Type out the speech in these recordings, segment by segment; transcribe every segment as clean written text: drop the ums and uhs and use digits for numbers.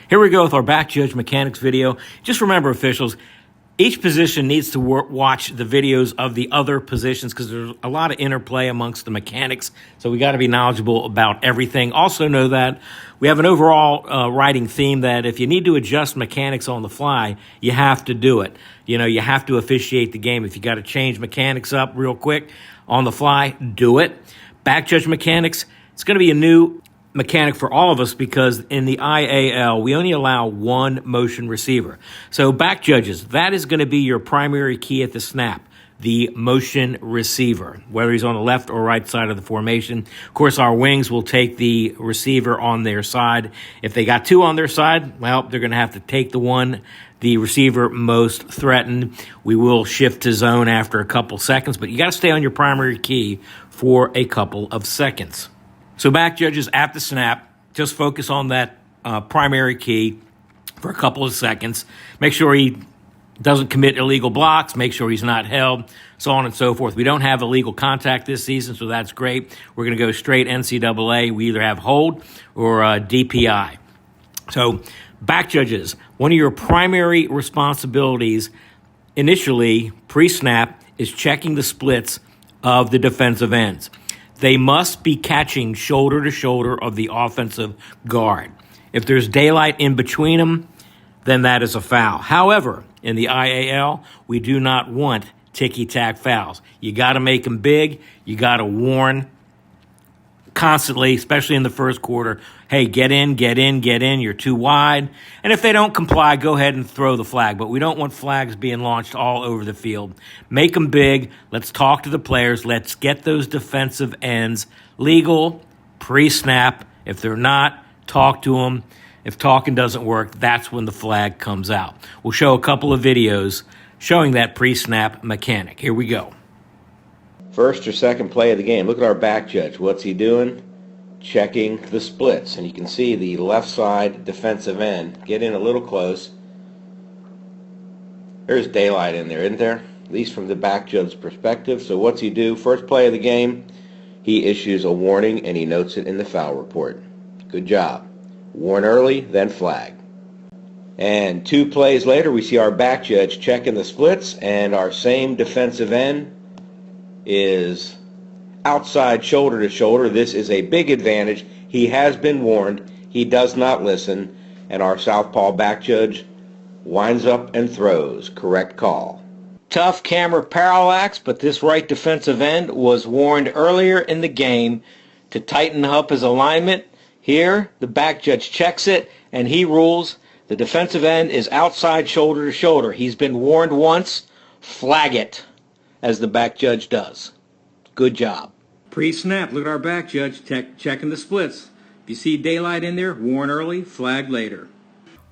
Here we go with our back judge mechanics video. Just remember, officials, each position needs to watch the videos of the other positions because there's a lot of interplay amongst the mechanics. So we got to be knowledgeable about everything. Also know that we have an overall writing theme that if you need to adjust mechanics on the fly, you have to do it. You know, you have to officiate the game. If you got to change mechanics up real quick on the fly, do it. Back judge mechanics, it's going to be a new mechanic for all of us because in the IAL, we only allow one motion receiver. So back judges, that is going to be your primary key at the snap, the motion receiver, whether he's on the left or right side of the formation. Of course, our wings will take the receiver on their side. If they got two on their side, well, they're going to have to take the receiver most threatened. We will shift to zone after a couple seconds, but you got to stay on your primary key for a couple of seconds. So back judges at the snap, just focus on that primary key for a couple of seconds. Make sure he doesn't commit illegal blocks. Make sure he's not held, so on and so forth. We don't have illegal contact this season, so that's great. We're going to go straight NCAA. We either have hold or DPI. So back judges, one of your primary responsibilities initially, pre-snap, is checking the splits of the defensive ends. They must be catching shoulder to shoulder of the offensive guard. If there's daylight in between them, then that is a foul. However, in the IAL, we do not want ticky-tack fouls. You got to make them big. You got to warn constantly, especially in the first quarter, hey, get in, you're too wide. And if they don't comply, go ahead and throw the flag. But we don't want flags being launched all over the field. Make them big. Let's talk to the players. Let's get those defensive ends legal, pre-snap. If they're not, talk to them. If talking doesn't work, that's when the flag comes out. We'll show a couple of videos showing that pre-snap mechanic. Here we go. First or second play of the game. Look at our back judge. What's he doing? Checking the splits. And you can see the left side defensive end. Get in a little close. There's daylight in there, isn't there? At least from the back judge's perspective. So what's he do? First play of the game, he issues a warning and he notes it in the foul report. Good job. Warn early, then flag. And 2 plays later, we see our back judge checking the splits, and our same defensive end is outside shoulder to shoulder. This is a big advantage. He has been warned. He does not listen. And our southpaw back judge winds up and throws. Correct call. Tough camera parallax, but this right defensive end was warned earlier in the game to tighten up his alignment. Here, the back judge checks it, and he rules the defensive end is outside shoulder to shoulder. He's been warned once. Flag it, as the back judge does. Good job. Pre-snap, look at our back judge checking the splits. If you see daylight in there, warn early, flag later.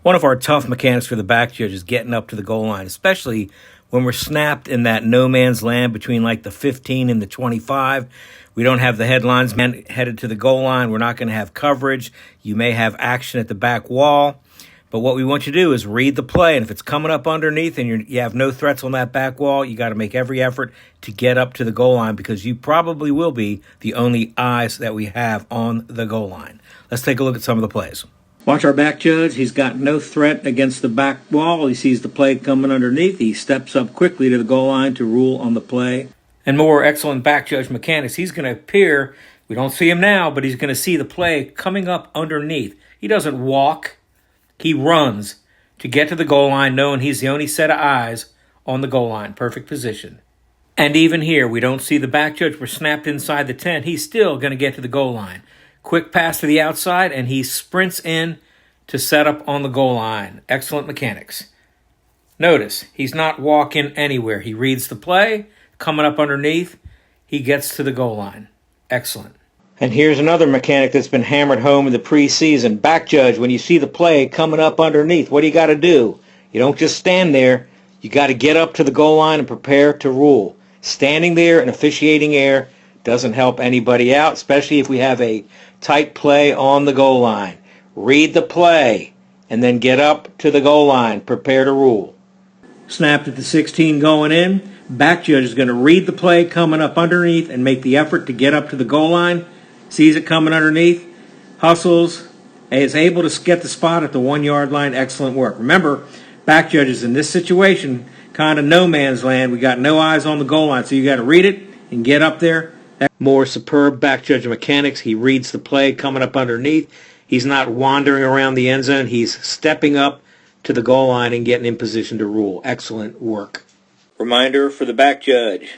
One of our tough mechanics for the back judge is getting up to the goal line, especially when we're snapped in that no man's land between like the 15 and the 25. We don't have the headlines headed to the goal line. We're not going to have coverage. You may have action at the back wall. But what we want you to do is read the play, and if it's coming up underneath and you have no threats on that back wall, you got to make every effort to get up to the goal line because you probably will be the only eyes that we have on the goal line. Let's take a look at some of the plays. Watch our back judge. He's got no threat against the back wall. He sees the play coming underneath. He steps up quickly to the goal line to rule on the play. And more excellent back judge mechanics. He's going to appear, we don't see him now, but he's going to see the play coming up underneath. He doesn't walk. He runs to get to the goal line knowing he's the only set of eyes on the goal line. Perfect position. And even here, we don't see the back judge. We're snapped inside the 10. He's still going to get to the goal line. Quick pass to the outside, and he sprints in to set up on the goal line. Excellent mechanics. Notice, he's not walking anywhere. He reads the play. Coming up underneath, he gets to the goal line. Excellent. And here's another mechanic that's been hammered home in the preseason. Back judge, when you see the play coming up underneath, what do you got to do? You don't just stand there. You got to get up to the goal line and prepare to rule. Standing there and officiating air doesn't help anybody out, especially if we have a tight play on the goal line. Read the play and then get up to the goal line. Prepare to rule. Snapped at the 16 going in. Back judge is going to read the play coming up underneath and make the effort to get up to the goal line. Sees it coming underneath, hustles, is able to get the spot at the 1 yard line. Excellent work. Remember, back judges in this situation, kind of no man's land. We got no eyes on the goal line, so you got to read it and get up there. More superb back judge mechanics. He reads the play coming up underneath. He's not wandering around the end zone. He's stepping up to the goal line and getting in position to rule. Excellent work. Reminder for the back judge.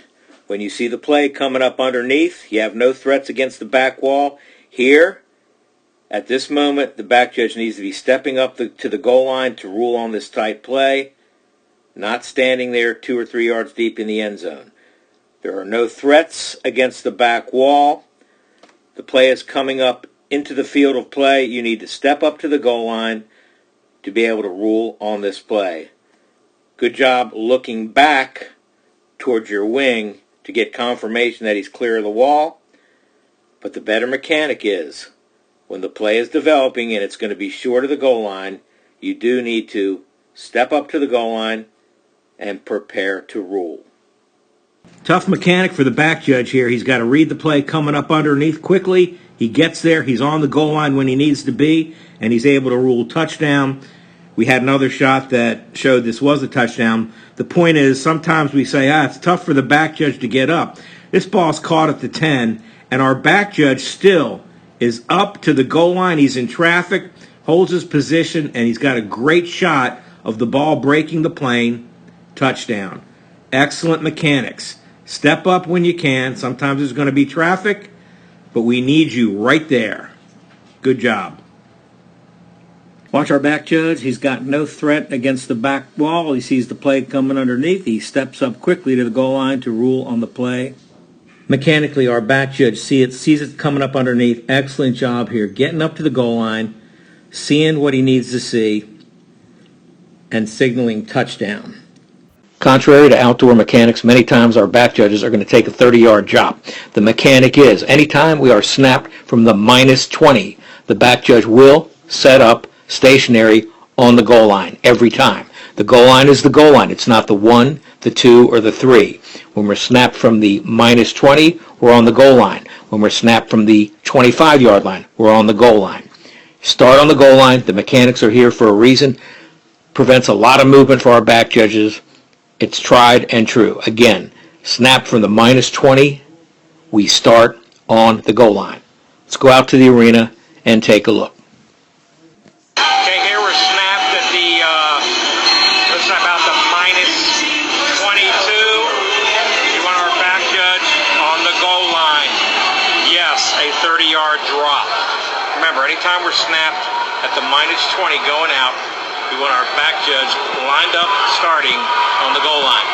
When you see the play coming up underneath, you have no threats against the back wall. Here, at this moment, the back judge needs to be stepping up to the goal line to rule on this tight play, not standing there 2 or 3 yards deep in the end zone. There are no threats against the back wall. The play is coming up into the field of play. You need to step up to the goal line to be able to rule on this play. Good job looking back towards your wing to get confirmation that he's clear of the wall. But the better mechanic is, when the play is developing and it's going to be short of the goal line, you do need to step up to the goal line and prepare to rule. Tough mechanic for the back judge here. He's got to read the play coming up underneath quickly. He gets there. He's on the goal line when he needs to be, and he's able to rule touchdown. We had another shot that showed this was a touchdown. The point is, sometimes we say, it's tough for the back judge to get up. This ball's caught at the 10, and our back judge still is up to the goal line. He's in traffic, holds his position, and he's got a great shot of the ball breaking the plane. Touchdown. Excellent mechanics. Step up when you can. Sometimes there's going to be traffic, but we need you right there. Good job. Watch our back judge. He's got no threat against the back wall. He sees the play coming underneath. He steps up quickly to the goal line to rule on the play. Mechanically, our back judge sees it coming up underneath. Excellent job here. Getting up to the goal line, seeing what he needs to see, and signaling touchdown. Contrary to outdoor mechanics, many times our back judges are going to take a 30-yard drop. The mechanic is, anytime we are snapped from the -20, the back judge will set up stationary on the goal line every time. The goal line is the goal line. It's not the 1, the 2, or the 3. When we're snapped from the -20, we're on the goal line. When we're snapped from the 25-yard line, we're on the goal line. Start on the goal line. The mechanics are here for a reason. Prevents a lot of movement for our back judges. It's tried and true. Again, snap from the -20, we start on the goal line. Let's go out to the arena and take a look. Okay, here we're snapped at the, looks about the -22. We want our back judge on the goal line. Yes, a 30-yard drop. Remember, anytime we're snapped at the -20 going out, we want our back judge lined up, starting on the goal line.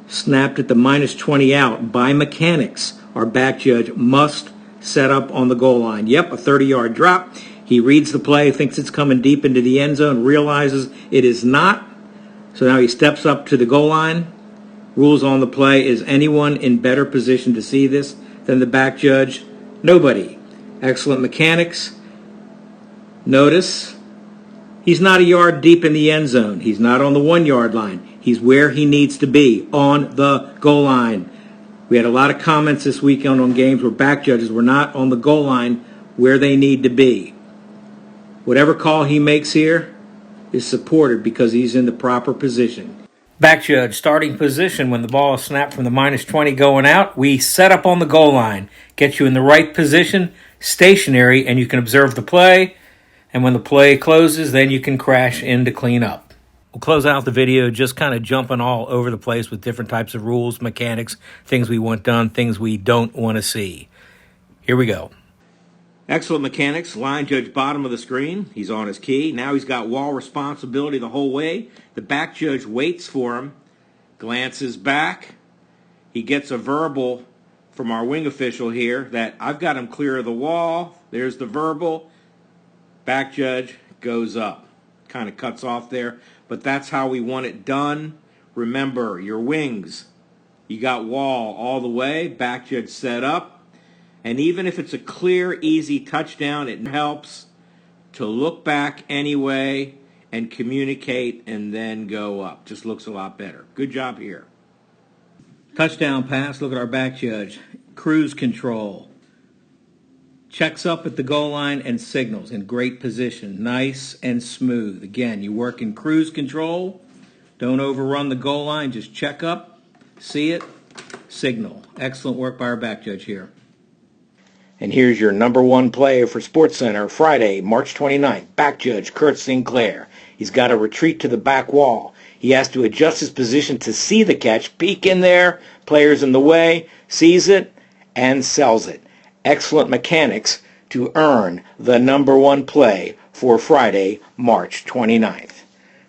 Snapped at the -20 out by mechanics. Our back judge must set up on the goal line. Yep, a 30-yard drop. He reads the play, thinks it's coming deep into the end zone, realizes it is not. So now he steps up to the goal line. Rules on the play. Is anyone in better position to see this than the back judge? Nobody. Excellent mechanics. Notice, he's not a yard deep in the end zone. He's not on the 1 yard line. He's where he needs to be, on the goal line. We had a lot of comments this weekend on games where back judges were not on the goal line where they need to be. Whatever call he makes here is supported because he's in the proper position. Back judge, starting position when the ball is snapped from the -20 going out. We set up on the goal line. Get you in the right position, stationary, and you can observe the play. And when the play closes, then you can crash in to clean up. We'll close out the video just kind of jumping all over the place with different types of rules, mechanics, things we want done, things we don't want to see. Here we go. Excellent mechanics. Line judge bottom of the screen. He's on his key. Now he's got wall responsibility the whole way. The back judge waits for him, glances back. He gets a verbal from our wing official here that I've got him clear of the wall. There's the verbal. Back judge goes up. Kind of cuts off there, but that's how we want it done. Remember, your wings, you got wall all the way, back judge set up, and even if it's a clear, easy touchdown, it helps to look back anyway and communicate and then go up. Just looks a lot better. Good job here. Touchdown pass, look at our back judge. Cruise control. checks up at the goal line and signals in great position, nice and smooth. Again, you work in cruise control. Don't overrun the goal line. Just check up, see it, signal. Excellent work by our back judge here. And here's your number one play for SportsCenter Friday, March 29th. Back judge Kurt Sinclair. He's got to retreat to the back wall. He has to adjust his position to see the catch, peek in there, players in the way, sees it, and sells it. Excellent mechanics to earn the number one play for Friday, March 29th.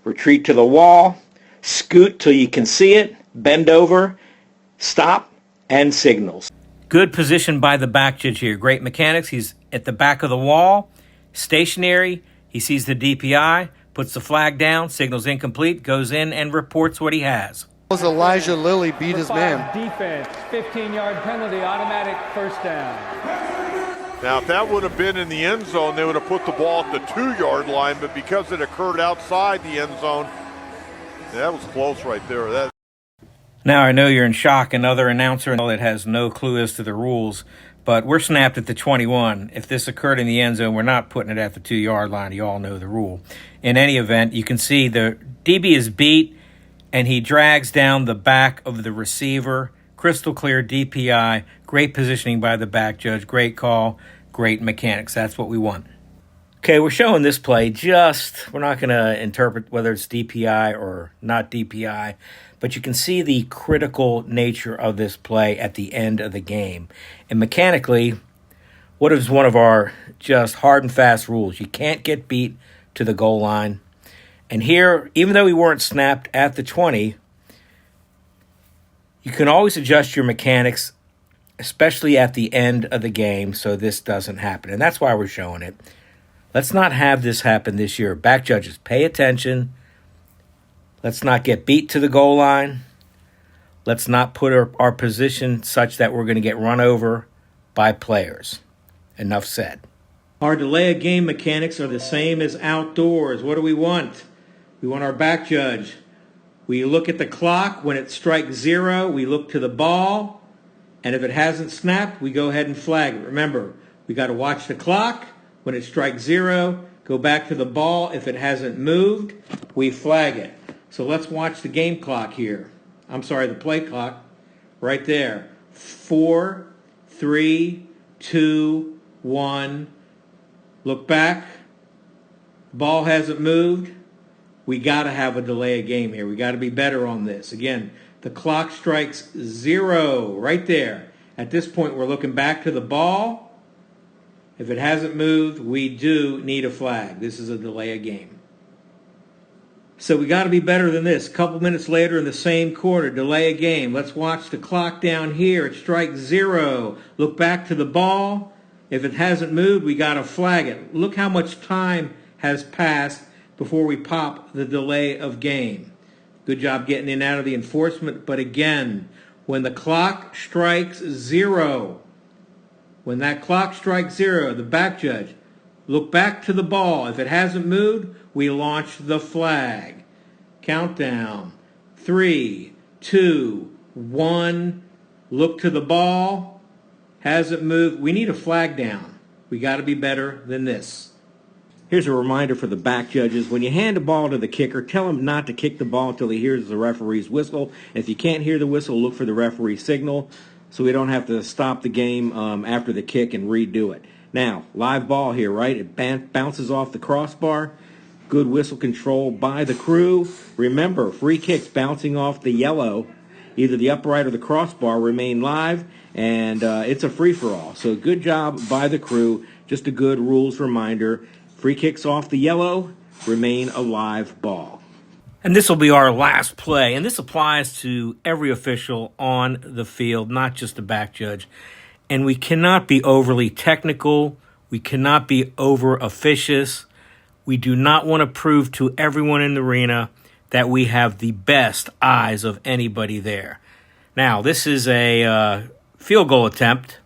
Retreat to the wall, scoot till you can see it, bend over, stop, and signals. Good position by the back judge here. Great mechanics. He's at the back of the wall, stationary. He sees the DPI, puts the flag down, signals incomplete, goes in and reports what he has. Elijah Lilly beat his man. Defense, 15-yard penalty, automatic first down. Now, if that would have been in the end zone, they would have put the ball at the 2-yard line, but because it occurred outside the end zone, that was close right there. Now, I know you're in shock. Another announcer that has no clue as to the rules, but we're snapped at the 21. If this occurred in the end zone, we're not putting it at the 2-yard line. You all know the rule. In any event, you can see the DB is beat, and he drags down the back of the receiver. Crystal clear DPI. Great positioning by the back judge. Great call. Great mechanics. That's what we want. Okay, we're showing this play we're not going to interpret whether it's DPI or not DPI, but you can see the critical nature of this play at the end of the game. And mechanically, what is one of our just hard and fast rules? You can't get beat to the goal line. And here, even though we weren't snapped at the 20, you can always adjust your mechanics, especially at the end of the game, so this doesn't happen. And that's why we're showing it. Let's not have this happen this year. Back judges, pay attention. Let's not get beat to the goal line. Let's not put our position such that we're going to get run over by players. Enough said. Our delay of game mechanics are the same as outdoors. What do we want? We want our back judge. We look at the clock. When it strikes 0, we look to the ball. And if it hasn't snapped, we go ahead and flag it. Remember, we got to watch the clock. When it strikes 0, go back to the ball. If it hasn't moved, we flag it. So let's watch the game clock here. I'm sorry, the play clock. Right there. 4, 3, 2, 1. Look back. Ball hasn't moved. We got to have a delay of game here. We got to be better on this. Again, the clock strikes 0 right there. At this point, we're looking back to the ball. If it hasn't moved, we do need a flag. This is a delay of game. So we got to be better than this. A couple minutes later in the same quarter, delay of game. Let's watch the clock down here. It strikes 0. Look back to the ball. If it hasn't moved, we got to flag it. Look how much time has passed before we pop the delay of game. Good job getting in and out of the enforcement. But again, when the clock strikes 0, when that clock strikes 0, the back judge, look back to the ball. If it hasn't moved, we launch the flag. Countdown. 3, 2, 1. Look to the ball. Hasn't moved. We need a flag down. We got to be better than this. Here's a reminder for the back judges. When you hand the ball to the kicker, tell him not to kick the ball until he hears the referee's whistle. If you can't hear the whistle, look for the referee's signal so we don't have to stop the game after the kick and redo it. Now, live ball here, right? It bounces off the crossbar. Good whistle control by the crew. Remember, free kicks bouncing off the yellow, either the upright or the crossbar, remain live, and it's a free-for-all. So good job by the crew. Just a good rules reminder. Free kicks off the yellow, remain a live ball. And this will be our last play, and this applies to every official on the field, not just the back judge. And we cannot be overly technical. We cannot be over-officious. We do not want to prove to everyone in the arena that we have the best eyes of anybody there. Now, this is a field goal attempt.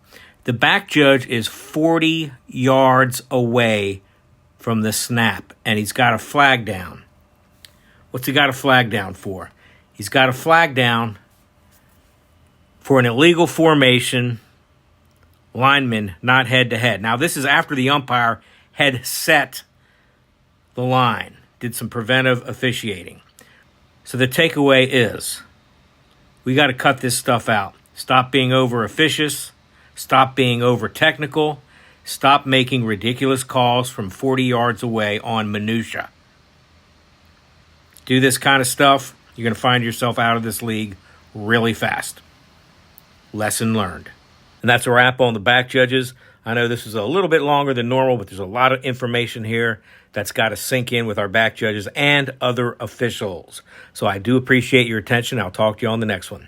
The back judge is 40 yards away from the snap, and he's got a flag down. What's he got a flag down for? He's got a flag down for an illegal formation linemen, not head-to-head. Now, this is after the umpire had set the line, did some preventive officiating. So the takeaway is we got to cut this stuff out. Stop being over-officious. Stop being over-technical. Stop making ridiculous calls from 40 yards away on minutia. Do this kind of stuff, you're going to find yourself out of this league really fast. Lesson learned. And that's a wrap on the back judges. I know this is a little bit longer than normal, but there's a lot of information here that's got to sink in with our back judges and other officials. So I do appreciate your attention. I'll talk to you on the next one.